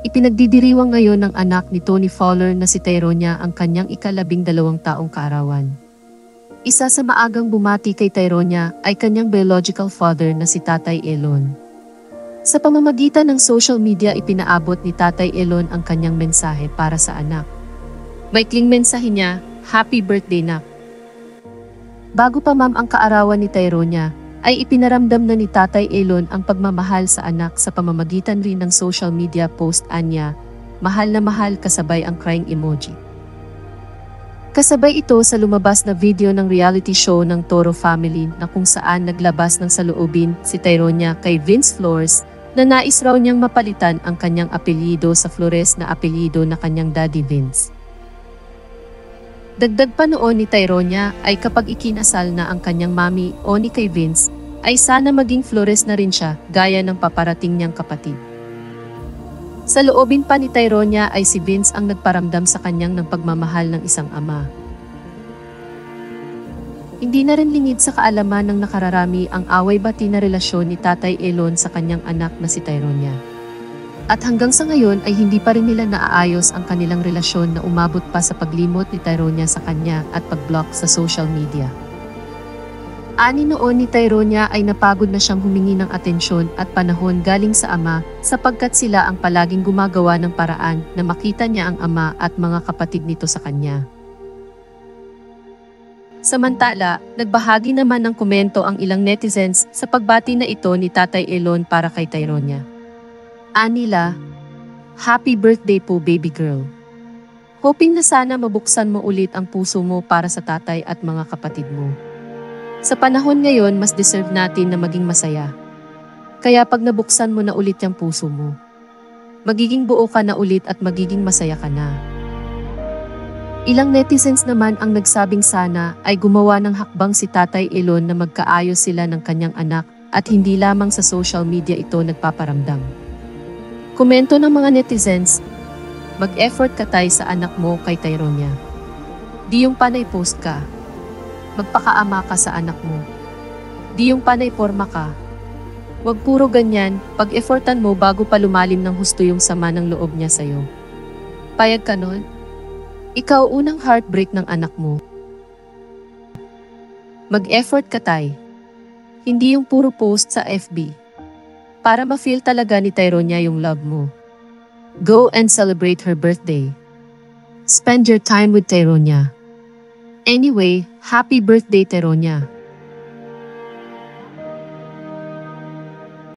Ipinagdidiriwang ngayon ng anak ni Tony Fowler na si Tyronia ang kanyang ika-12 taong kaarawan. Isa sa maagang bumati kay Tyronia ay kanyang biological father na si Tatay Elon. Sa pamamagitan ng social media ipinaabot ni Tatay Elon ang kanyang mensahe para sa anak. Maikling mensahe niya, "Happy birthday, nak." Bago pa ang kaarawan ni Tyronia, ay ipinaramdam na ni Tatay Elon ang pagmamahal sa anak sa pamamagitan rin ng social media post anya, "Mahal na mahal," kasabay ang crying emoji. Kasabay ito sa lumabas na video ng reality show ng Toro family na kung saan naglabas ng saloobin si Tyronia kay Vince Flores na nais raw niyang mapalitan ang kanyang apelyido sa Flores na apelyido na kanyang daddy Vince. Dagdag pa noon ni Tyronia ay kapag ikinasal na ang kanyang mami o ni kay Vince, ay sana maging Flores na rin siya gaya ng paparating niyang kapatid. Sa loobin pa ni Tyronia ay si Vince ang nagparamdam sa kanyang ng pagmamahal ng isang ama. Hindi na rin lingid sa kaalaman ng nakararami ang away-bati na relasyon ni Tatay Elon sa kanyang anak na si Tyronia. At hanggang sa ngayon ay hindi pa rin nila naaayos ang kanilang relasyon na umabot pa sa paglimot ni Tyronia sa kanya at pag-block sa social media. Ani noon ni Tyronia ay napagod na siyang humingi ng atensyon at panahon galing sa ama sapagkat sila ang palaging gumagawa ng paraan na makita niya ang ama at mga kapatid nito sa kanya. Samantala, nagbahagi naman ng komento ang ilang netizens sa pagbati na ito ni Tatay Elon para kay Tyronia. Anila, "Happy birthday po, baby girl. Hoping na sana mabuksan mo ulit ang puso mo para sa tatay at mga kapatid mo. Sa panahon ngayon, mas deserve natin na maging masaya. Kaya pag nabuksan mo na ulit yung puso mo, magiging buo ka na ulit at magiging masaya ka na." Ilang netizens naman ang nagsabing sana ay gumawa ng hakbang si Tatay Elon na magkaayos sila ng kanyang anak at hindi lamang sa social media ito nagpaparamdam. Komento ng mga netizens, "Mag-effort ka tay sa anak mo kay Tyronia. Di yung panay post ka. Magpakaama ka sa anak mo. Di yung panay forma ka. Wag puro ganyan, pag-effortan mo bago pa lumalim ng husto yung sama ng loob niya sa'yo. Payag ka nun? Ikaw unang heartbreak ng anak mo. Mag-effort ka tay. Hindi yung puro post sa FB. Para ma-feel talaga ni Tyronia yung love mo. Go and celebrate her birthday. Spend your time with Tyronia. Anyway, happy birthday Tyronia.